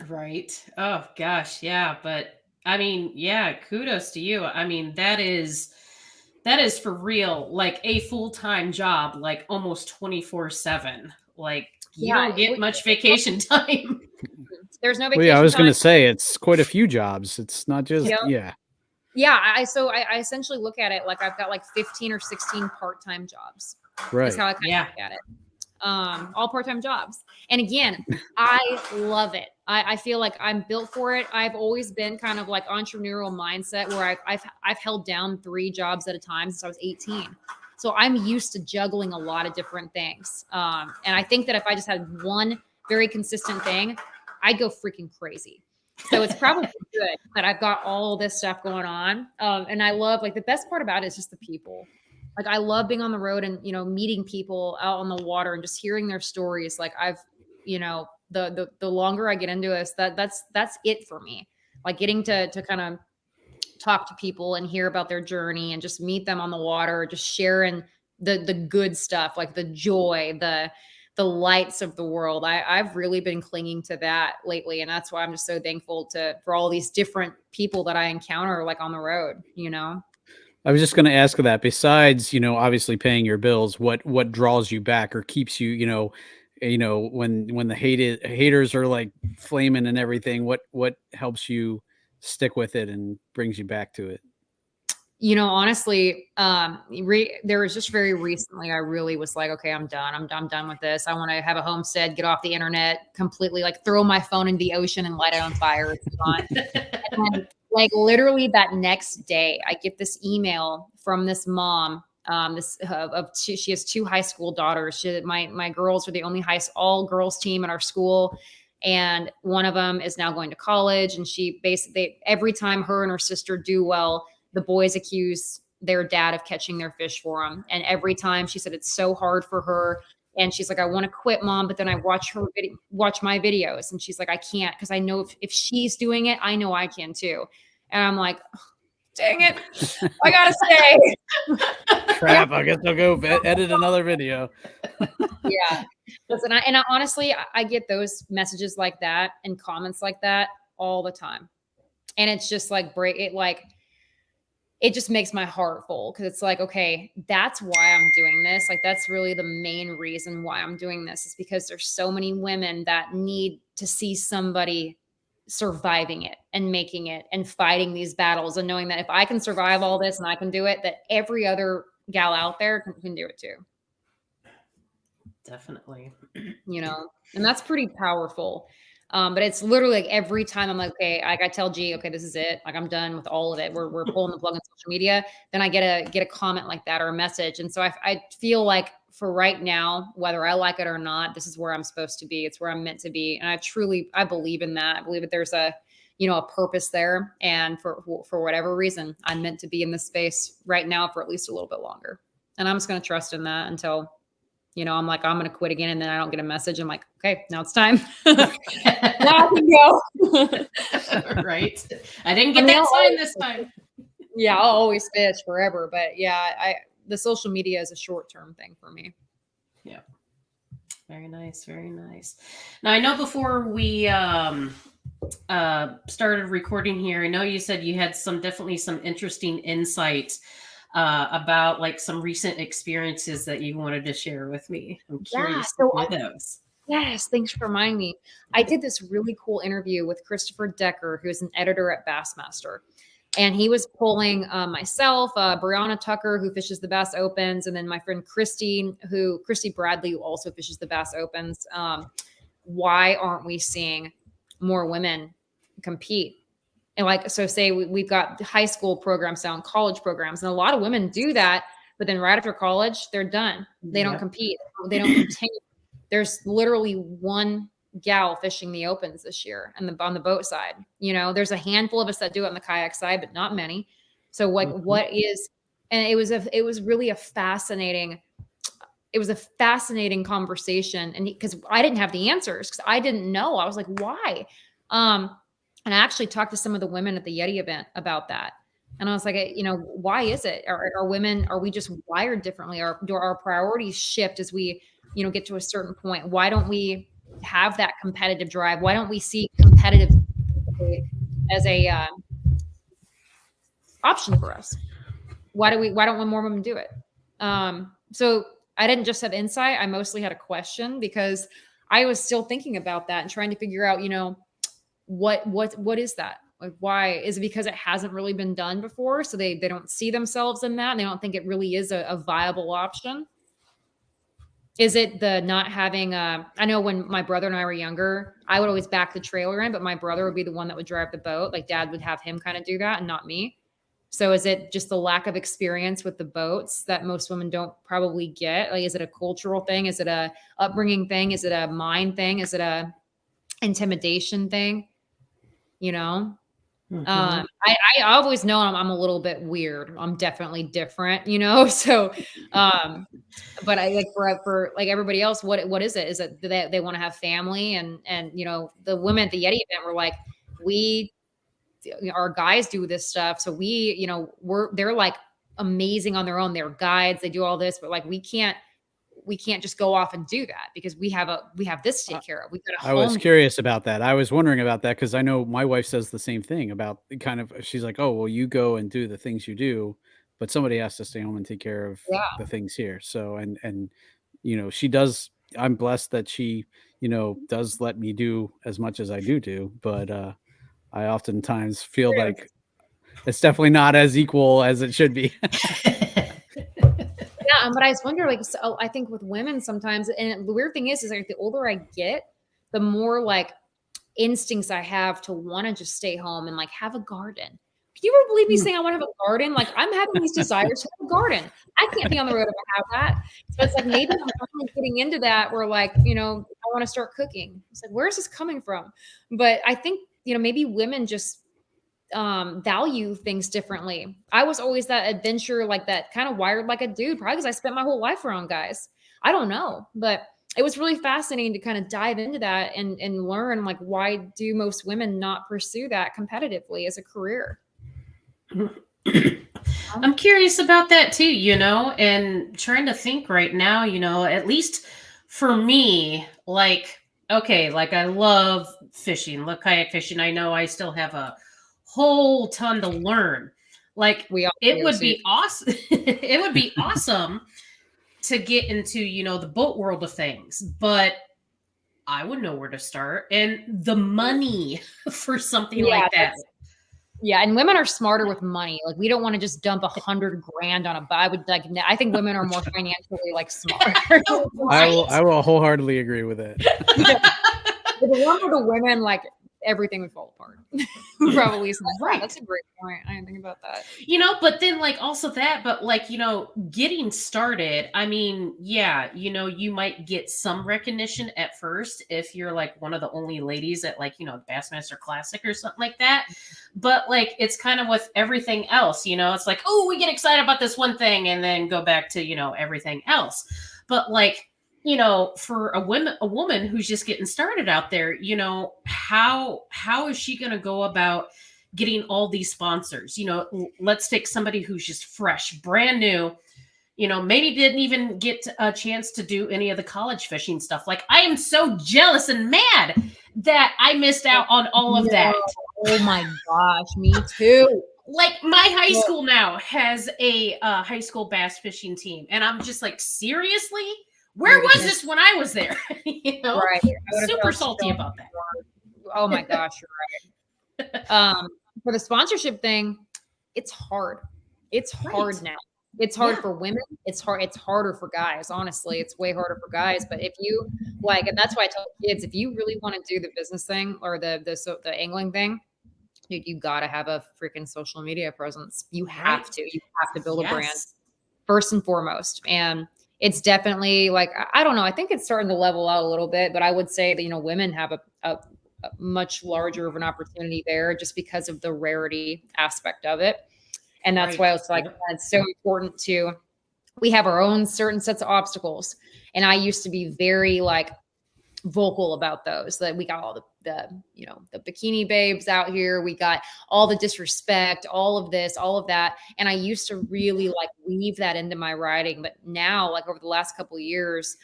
Right. Oh gosh. Yeah. But I mean, kudos to you. I mean, that is for real, like a full-time job, like almost 24/7. Like you don't get much vacation time. There's no vacation. Well, yeah, I was going to say it's quite a few jobs. It's not just, Yeah. I essentially look at it like I've got like 15 or 16 part-time jobs. Right. That's how I kind of look at it. All part-time jobs. And again, I love it. I feel like I'm built for it. I've always been kind of like entrepreneurial mindset where I've held down 3 jobs at a time since I was 18. So I'm used to juggling a lot of different things. And I think that if I just had one very consistent thing, I'd go freaking crazy. So it's probably good that I've got all this stuff going on. And I love, like, the best part about it is just the people. Like I love being on the road and, meeting people out on the water and just hearing their stories. Like I've, the longer I get into this, that's it for me. Like getting to kind of talk to people and hear about their journey and just meet them on the water, just sharing the good stuff, like the joy, the lights of the world. I've really been clinging to that lately. And that's why I'm just so thankful for all these different people that I encounter like on the road, I was just going to ask that, besides, obviously paying your bills, what draws you back or keeps you, when the haters are like flaming and everything, what helps you stick with it and brings you back to it? Honestly, there was just very recently, I really was like, okay, I'm done. I'm done with this. I want to have a homestead, get off the internet completely, like throw my phone in the ocean and light it on fire. It's fun. And then, like literally that next day, I get this email from this mom. She has 2 high school daughters. My girls are the only all girls team at our school. And one of them is now going to college. And she basically, every time her and her sister do well, the boys accuse their dad of catching their fish for them. And every time she said, it's so hard for her. And she's like, I want to quit, Mom. But then I watch my videos. And she's like, I can't, because I know if she's doing it, I know I can too. And I'm like, oh, dang it, I gotta stay. Crap, I guess I'll go edit another video. Yeah. Listen, I honestly, I get those messages like that and comments like that all the time. And it's just like it just makes my heart full, because it's like, okay, that's why I'm doing this. Like, that's really the main reason why I'm doing this, is because there's so many women that need to see somebody surviving it and making it and fighting these battles, and knowing that if I can survive all this and I can do it, that every other gal out there can do it too. Definitely. You know, and that's pretty powerful. But it's literally like every time I'm like, okay, I tell G, okay, this is it. Like, I'm done with all of it. We're pulling the plug on social media. Then I get a comment like that or a message. And so I feel like for right now, whether I like it or not, this is where I'm supposed to be. It's where I'm meant to be. And I believe in that. I believe that there's a purpose there. And for whatever reason, I'm meant to be in this space right now for at least a little bit longer. And I'm just going to trust in that until, I'm like, I'm going to quit again. And then I don't get a message. I'm like, okay, now it's time. Now I can go. Right. I didn't get that sign this time. Yeah, I'll always fish forever. But yeah, the social media is a short-term thing for me. Yeah. Very nice. Very nice. Now, I know before we started recording here, I know you said you had definitely some interesting insight about like some recent experiences that you wanted to share with me. I'm curious to hear those. Yes, thanks for reminding me. I did this really cool interview with Christopher Decker, who's an editor at Bassmaster. And he was pulling myself, Brianna Tucker, who fishes the Bass Opens, and then my friend Christy Bradley, who also fishes the Bass Opens. Why aren't we seeing more women compete? And like, so say we've got high school programs now and college programs, and a lot of women do that, but then right after college, they're done. They don't compete. They don't continue. There's literally one gal fishing the Opens this year and on the boat side. There's a handful of us that do it on the kayak side, but not many. So like, and it was really a fascinating conversation. And because I didn't have the answers, because I didn't know. I was like, why? And I actually talked to some of the women at the Yeti event about that. And I was like, why is it? Are we just wired differently? Do our priorities shift as we, get to a certain point? Why don't we have that competitive drive? Why don't we see competitive as a option for us? Why don't more women do it? So I didn't just have insight. I mostly had a question, because I was still thinking about that and trying to figure out, what is that? Like, why? Is it because it hasn't really been done before? So they don't see themselves in that, and they don't think it really is a viable option? Is it the not having I know when my brother and I were younger, I would always back the trailer in, but my brother would be the one that would drive the boat. Like, dad would have him kind of do that and not me. So is it just the lack of experience with the boats that most women don't probably get? Like, is it a cultural thing? Is it a upbringing thing? Is it a mind thing? Is it a intimidation thing? I always know I'm a little bit weird. I'm definitely different, so, but I like for like everybody else, what is it? Is it they want to have family? And, the women at the Yeti event were like, our guys do this stuff. So they're like amazing on their own. They're guides. They do all this, but like, we can't just go off and do that, because we have this to take care of. We've got a home. I was curious about that. I was wondering about that, because I know my wife says the same thing about she's like, oh, well, you go and do the things you do, but somebody has to stay home and take care of the things here. So, and she does, I'm blessed that she, does let me do as much as I do, but I oftentimes feel like it's definitely not as equal as it should be. Yeah, but I just wonder, like, so I think with women sometimes, and the weird thing is like the older I get, the more like instincts I have to want to just stay home and like have a garden. Can you ever believe me saying I want to have a garden? Like, I'm having these desires to have a garden. I can't be on the road if I have that. So it's like, maybe I'm finally getting into that, where like, I want to start cooking. It's like, where's this coming from? But I think, maybe women just value things differently. I was always that adventure, like that kind of wired like a dude, probably because I spent my whole life around guys. I don't know, but it was really fascinating to kind of dive into that and learn, like, why do most women not pursue that competitively as a career? I'm curious about that too, and trying to think right now, at least for me, like, okay, like I love fishing, love kayak fishing. I know I still have a whole ton to learn. Like it would be awesome. It would be awesome to get into, you know, the boat world of things, but I would know where to start, and the money for something like that. Yeah, and women are smarter with money. Like, we don't want to just dump $100 grand on a buy. I think women are more financially like smart. I will wholeheartedly agree with that. If it weren't for the women, like, everything would fall apart. Probably. Right. That's a great point. I didn't think about that. You know, but then like also that, but like, you know, getting started, I mean, yeah, you know, you might get some recognition at first if you're like one of the only ladies at like, you know, Bassmaster Classic or something like that. But like, it's kind of with everything else, you know, it's like, oh, we get excited about this one thing and then go back to, you know, everything else. But like, you know, for a woman who's just getting started out there, you know, how is she going to go about getting all these sponsors? You know, let's take somebody who's just fresh, brand new, you know, maybe didn't even get a chance to do any of the college fishing stuff. Like, I am so jealous and mad that I missed out on all of that. Oh my gosh, me too. Like, my high school now has a high school bass fishing team, and I'm just like, seriously? Where was this when I was there? You know, super salty about that. Oh my gosh, you're right. For the sponsorship thing, it's hard. It's hard now. It's hard for women. It's harder for guys. Honestly, it's way harder for guys. But if you like, and that's why I tell kids, if you really want to do the business thing or the angling thing, dude, you got to have a freaking social media presence. You have to. You have to build a brand first and foremost. And it's definitely like, I don't know. I think it's starting to level out a little bit, but I would say that, you know, women have a much larger of an opportunity there just because of the rarity aspect of it. And that's why it's like, it's so important we have our own certain sets of obstacles. And I used to be very like vocal about those, that we got all the you know, the bikini babes out here. We got all the disrespect, all of this, all of that. And I used to really like weave that into my writing. But now, like over the last couple of years,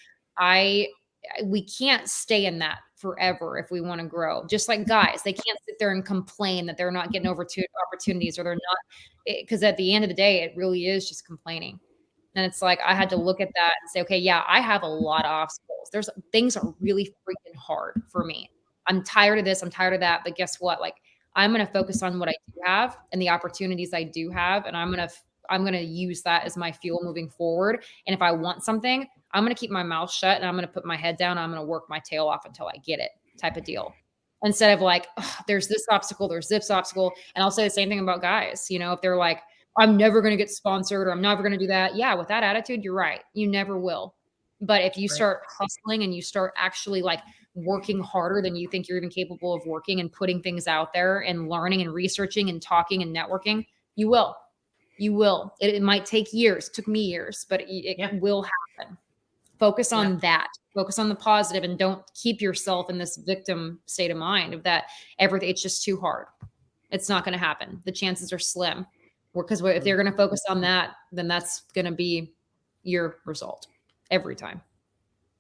we can't stay in that forever if we want to grow. Just like guys, they can't sit there and complain that they're not getting opportunities or they're not, because at the end of the day, it really is just complaining. And it's like, I had to look at that and say, okay, yeah, I have a lot of obstacles. Things are really freaking hard for me. I'm tired of this. I'm tired of that. But guess what? Like, I'm going to focus on what I do have and the opportunities I do have. And I'm going to use that as my fuel moving forward. And if I want something, I'm going to keep my mouth shut and I'm going to put my head down. And I'm going to work my tail off until I get it, type of deal. Instead of like, oh, there's this obstacle, there's this obstacle. And I'll say the same thing about guys. You know, if they're like, I'm never going to get sponsored or I'm never going to do that. Yeah. With that attitude, you're right. You never will. But if you start hustling and you start actually like working harder than you think you're even capable of working and putting things out there and learning and researching and talking and networking, you will. You will. It might take years. It took me years, but it will happen. Focus on that. Focus on the positive and don't keep yourself in this victim state of mind of that everything. It's just too hard. It's not going to happen. The chances are slim. Because if they're going to focus on that, then that's going to be your result every time.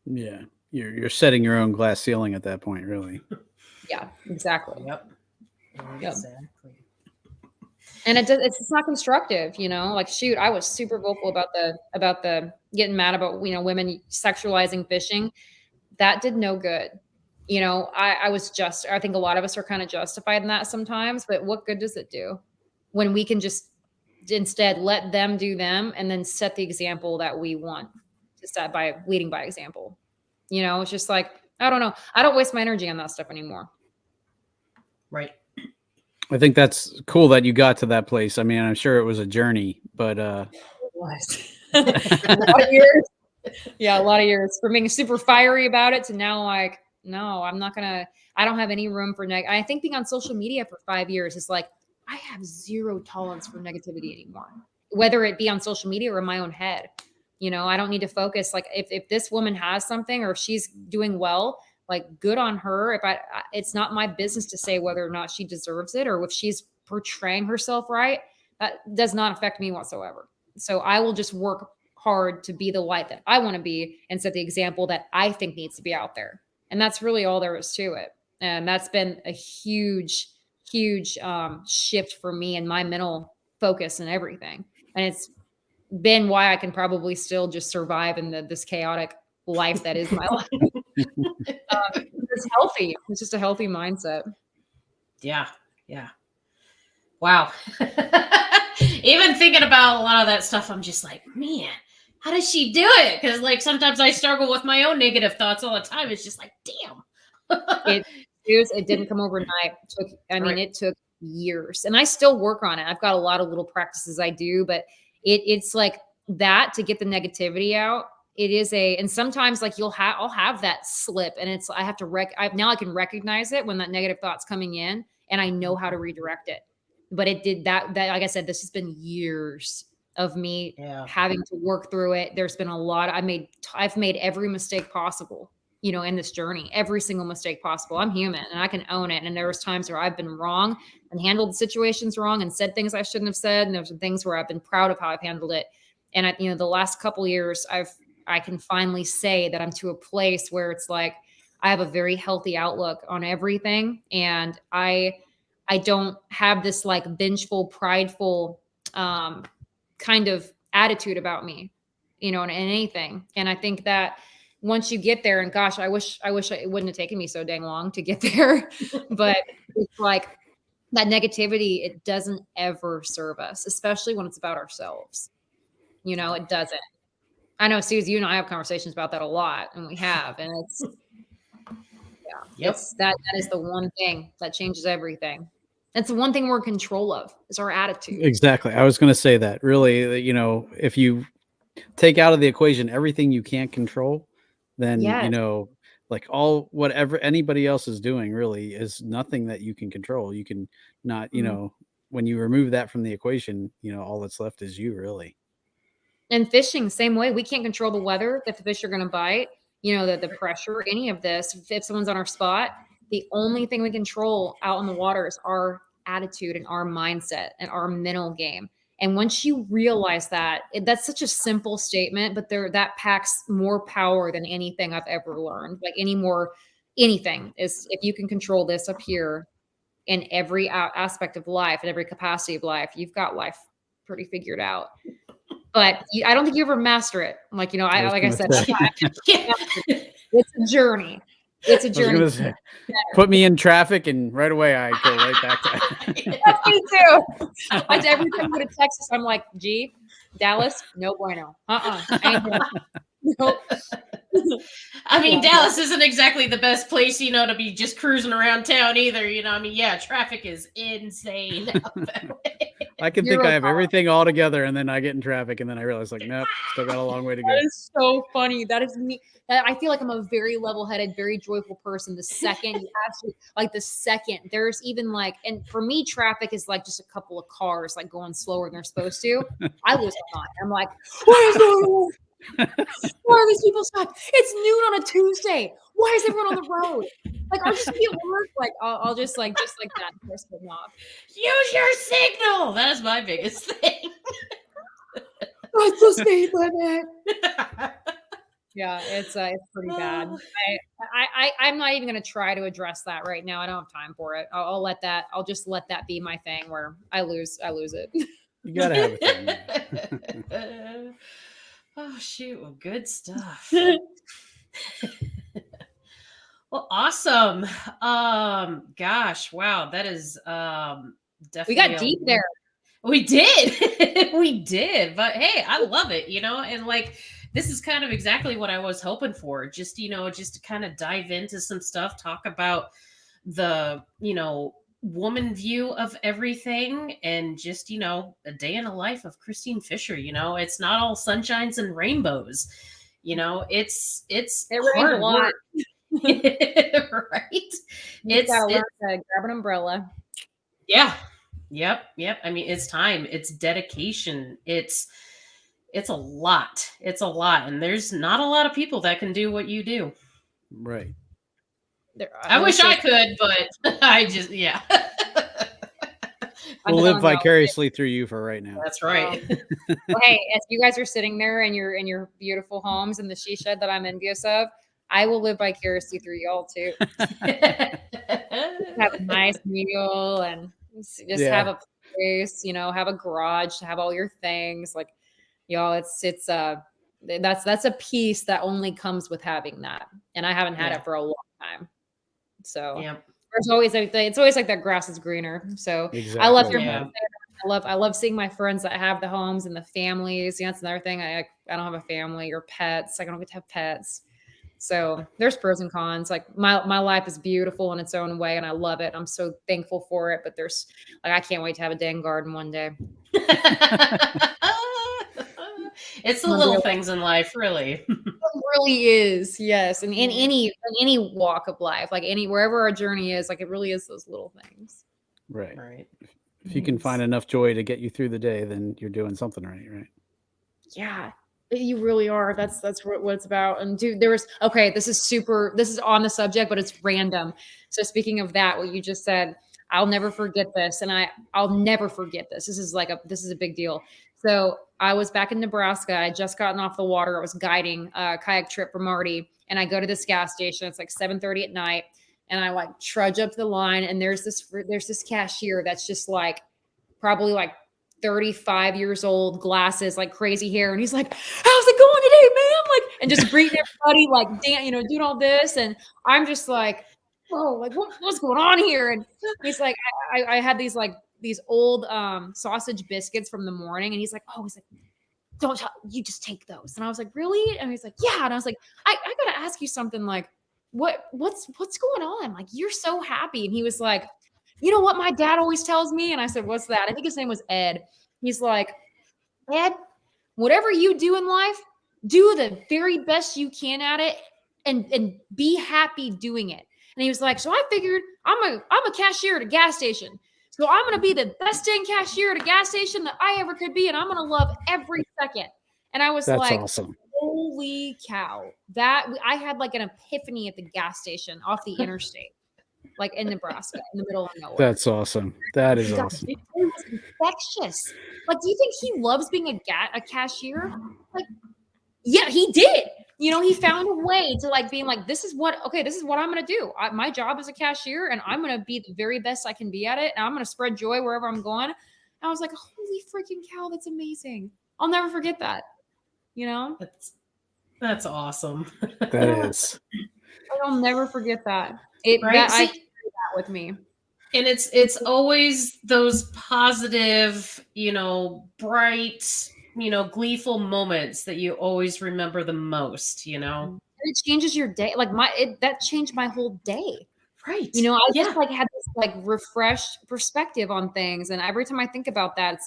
Yeah. You're setting your own glass ceiling at that point, really. Yeah, exactly. Yep. Exactly. And it's not constructive, you know, like, shoot, I was super vocal about the getting mad about, you know, women sexualizing fishing. That did no good. You know, I think a lot of us are kind of justified in that sometimes, but what good does it do when we can just instead let them do them and then set the example that we want to set by leading by example? You know, it's just like, I don't know. I don't waste my energy on that stuff anymore. Right. I think that's cool that you got to that place. I mean, I'm sure it was a journey, but it was a lot of years. Yeah, a lot of years from being super fiery about it to now like, no, I'm not gonna. I don't have any room for I think being on social media for 5 years is like, I have zero tolerance for negativity anymore, whether it be on social media or in my own head. You know, I don't need to focus. Like, if this woman has something or if she's doing well, like, good on her. It's not my business to say whether or not she deserves it or if she's portraying herself right. That does not affect me whatsoever. So I will just work hard to be the light that I want to be and set the example that I think needs to be out there. And that's really all there is to it. And that's been a huge huge shift for me and my mental focus and everything. And it's been why I can probably still just survive in this chaotic life that is my life. It's healthy. It's just a healthy mindset. Yeah. Yeah. Wow. Even thinking about a lot of that stuff, I'm just like, man, how does she do it? Because like sometimes I struggle with my own negative thoughts all the time. It's just like, damn. It didn't come overnight. It took years, and I still work on it. I've got a lot of little practices I do, but it's like that to get the negativity out. It is and sometimes like I'll have that slip, and it's I have to now I can recognize it when that negative thought's coming in, and I know how to redirect it. But it did that like I said, this has been years of me having to work through it. There's been a lot. I've made every mistake possible, in this journey, every single mistake possible. I'm human and I can own it. And there was times where I've been wrong and handled situations wrong and said things I shouldn't have said. And there's things where I've been proud of how I've handled it. And the last couple of years, I can finally say that I'm to a place where it's like, I have a very healthy outlook on everything. And I don't have this like vengeful, prideful, kind of attitude about me, in anything. And I think that once you get there, and gosh, I wish it wouldn't have taken me so dang long to get there, but it's like that negativity, it doesn't ever serve us, especially when it's about ourselves. It doesn't. I know, Susie, you and I have conversations about that a lot, and we have, and it's, that is the one thing that changes everything. That's the one thing we're in control of is our attitude. Exactly. I was going to say that really, if you take out of the equation everything you can't control, then, like whatever anybody else is doing really is nothing that you can control. You can not, when you remove that from the equation, all that's left is you really. And fishing, same way. We can't control the weather, if the fish are going to bite, the pressure, any of this. If someone's on our spot, the only thing we control out on the water is our attitude and our mindset and our mental game. And once you realize that, that's such a simple statement, but that packs more power than anything I've ever learned. Like anything is, if you can control this up here in every aspect of life and every capacity of life, you've got life pretty figured out. But I don't think you ever master it. Like, I said, it's a journey. It's a journey. Put me in traffic and right away I go right back to That's me too. Every time I go to Texas, I'm like, gee, Dallas, no bueno. Nope. I mean, Dallas isn't exactly the best place, to be just cruising around town either. Traffic is insane out that way. I can think I have everything all together, and then I get in traffic, and then I realize, like, nope, still got a long way to go. That is so funny. That is me. I feel like I'm a very level-headed, very joyful person. The second there's even like, and for me, traffic is like just a couple of cars like going slower than they're supposed to. I lose my mind. I'm like, what is going on? Why are these people stopped? It's noon on a Tuesday. Why is everyone on the road? Like, I'll just be at work. Like, I'll just like that. Piss them off. Use your signal. That is my biggest thing. What's the speed limit? Yeah, it's pretty bad. I'm not even going to try to address that right now. I don't have time for it. I'll just let that be my thing where I lose it. You gotta have a thing. Oh, shoot. Well, good stuff. Well, awesome. Gosh, wow. That is definitely. We got deep there. We did. We did. But hey, I love it, and like, this is kind of exactly what I was hoping for. Just, just to kind of dive into some stuff, talk about the, woman view of everything, and just a day in the life of Kristine Fischer. It's not all sunshines and rainbows. It's hard a lot. work. Right? It's gotta learn to grab an umbrella. Yeah. Yep. I mean, it's time. It's dedication. It's a lot. It's a lot, and there's not a lot of people that can do what you do. Right. I wish I could, but I just, We'll live vicariously through you for right now. That's right. Well, hey, as you guys are sitting there in your beautiful homes in the she shed that I'm envious of, I will live vicariously through y'all too. have a nice meal and just have a place, have a garage to have all your things. Like, y'all, that's a piece that only comes with having that. And I haven't had it for a long time. So it's always like that grass is greener. So exactly. I love your I love seeing my friends that have the homes and the families. That's another thing. I don't have a family or pets. I don't get to have pets. So there's pros and cons. Like my life is beautiful in its own way, and I love it. I'm so thankful for it. But there's I can't wait to have a dang garden one day. It's the little things in life, really. It really is, yes. And in any walk of life, like wherever our journey is, like it really is those little things. Right. If you can find enough joy to get you through the day, then you're doing something right? Yeah, you really are. That's what it's about. And dude, this is on the subject, but it's random. So speaking of that, what you just said, I'll never forget this. And I'll never forget this. This is a big deal. So I was back in Nebraska. I just gotten off the water. I was guiding a kayak trip for Marty. And I go to this gas station. It's like 7:30 at night. And I trudge up to the line, and there's this cashier that's just probably 35 years old, glasses, crazy hair. And he's like, how's it going today, man? And just greeting everybody, doing all this. And I'm just like, oh, what's going on here? And he's like, I had these old sausage biscuits from the morning. And he's like, don't you just take those. And I was like, really? And he's like, yeah. And I was like, I got to ask you something, what's going on? You're so happy. And he was like, you know what my dad always tells me? And I said, what's that? I think his name was Ed. He's like, Ed, whatever you do in life, do the very best you can at it and be happy doing it. And he was like, so I figured I'm a cashier at a gas station. So I'm going to be the best dang cashier at a gas station that I ever could be. And I'm going to love every second. And I was That's awesome. Holy cow. I had an epiphany at the gas station off the interstate, in Nebraska, in the middle of nowhere. That's awesome. That is awesome. It was infectious. Do you think he loves being a cashier? Yeah, he did. He found a way to being this is what I'm going to do. My job is a cashier, and I'm going to be the very best I can be at it. And I'm going to spread joy wherever I'm going. And I was like, holy freaking cow. That's amazing. I'll never forget that. That's awesome. That is. I'll never forget that. I carry that with me. And it's always those positive, bright, gleeful moments that you always remember the most, It changes your day. That changed my whole day. Right. I just had this refreshed perspective on things. And every time I think about that, it's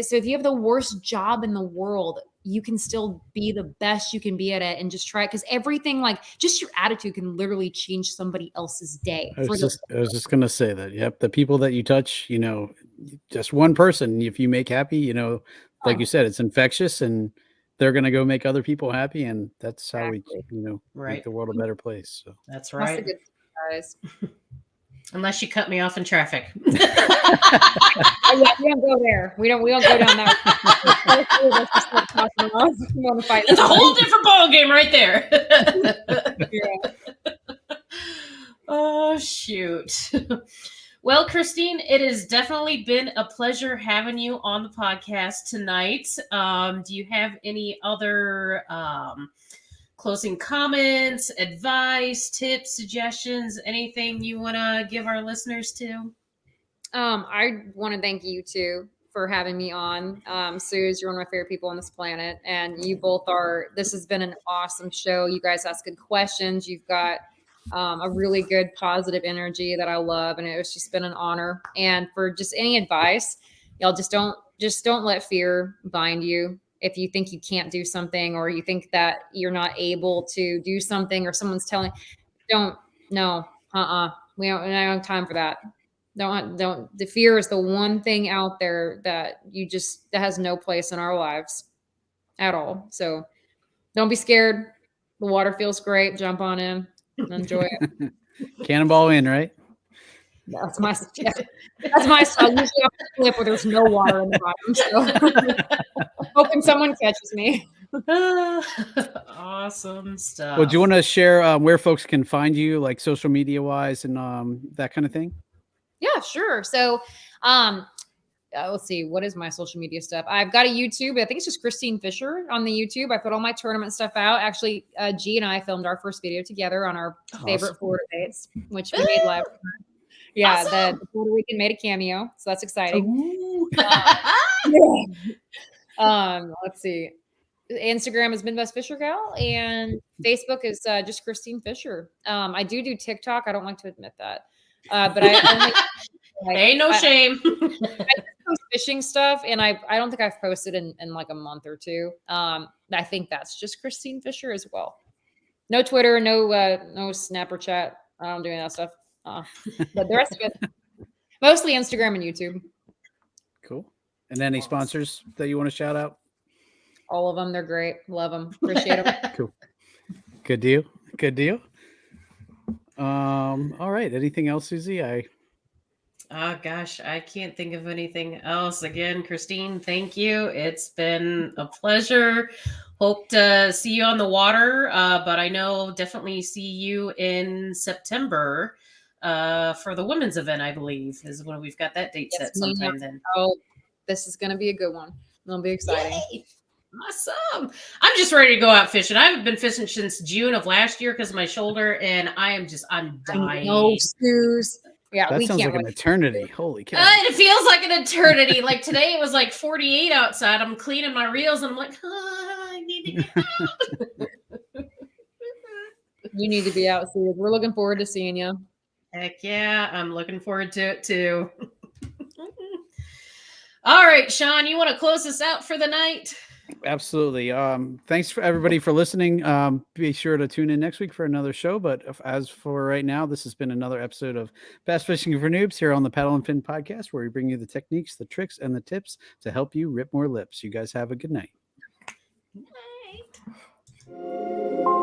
so if you have the worst job in the world, you can still be the best you can be at it and just try it. Because everything, just your attitude can literally change somebody else's day. I was just going to say that. Yep. The people that you touch, just one person, if you make happy, like you said, it's infectious, and they're going to go make other people happy. And that's how we, make the world a better place. So that's right. That's a good thing, guys. Unless you cut me off in traffic. We don't go there. We don't go down that. It's a whole different ball game right there. Oh shoot. Well, Kristine, it has definitely been a pleasure having you on the podcast tonight. Do you have any other closing comments, advice, tips, suggestions, anything you want to give our listeners to? I want to thank you too for having me on. Suze, you're one of my favorite people on this planet, and you both are. This has been an awesome show. You guys ask good questions. You've got a really good positive energy that I love, and it's just been an honor. And for just any advice, y'all just don't let fear bind you. If you think you can't do something, or you think that you're not able to do something, or someone's telling, we don't have time for that. Don't. The fear is the one thing out there that that has no place in our lives at all. So don't be scared. The water feels great. Jump on in. Enjoy it. Cannonball in, right? That's my suggestion. That's my style. Usually I'm a flip where there's no water in the bottom. So hoping someone catches me. Awesome stuff. Well, do you want to share where folks can find you, like social media wise and that kind of thing? Yeah, sure. So, let's see, what is my social media stuff? I've got a YouTube. I think it's just Kristine Fischer on the YouTube. I put all my tournament stuff out. Actually, G and I filmed our first video together on our favorite Florida dates, which we made live. Yeah, Awesome. the Puerto Rican made a cameo, so that's exciting. Let's see. Instagram is Midwest Fisher Gal, and Facebook is just Kristine Fischer. I do TikTok. I don't like to admit that, but I only ain't no shame. I just post fishing stuff, and I don't think I've posted in like a month or two. I think that's just Kristine Fischer as well. No Twitter, no Snap or chat. I don't do any of that stuff. But the rest of it, mostly Instagram and YouTube. Cool. And any sponsors that you want to shout out? All of them. They're great. Love them. Appreciate them. Cool. Good deal. Good deal. All right. Anything else, Susie? Oh gosh, I can't think of anything else. Again, Kristine, thank you. It's been a pleasure. Hope to see you on the water, but I know definitely see you in September for the women's event, I believe, is when we've got that date set sometime then. Oh, this is going to be a good one. It'll be exciting. Yay! Awesome. I'm just ready to go out fishing. I haven't been fishing since June of last year because of my shoulder, and I'm dying. No snooze. Yeah, that sounds like an eternity. Holy cow. It feels like an eternity. Like today it was like 48 outside. I'm cleaning my reels and I'm like, I need to get out. You need to be out, Steve. We're looking forward to seeing you. Heck yeah, I'm looking forward to it too. All right, Sean, you want to close us out for the night? Absolutely. Thanks for everybody for listening. Be sure to tune in next week for another show. But as for right now, this has been another episode of Bass Fishing for Noobs here on the Paddle and Fin podcast, where we bring you the techniques, the tricks, and the tips to help you rip more lips. You guys have a good night. Good night.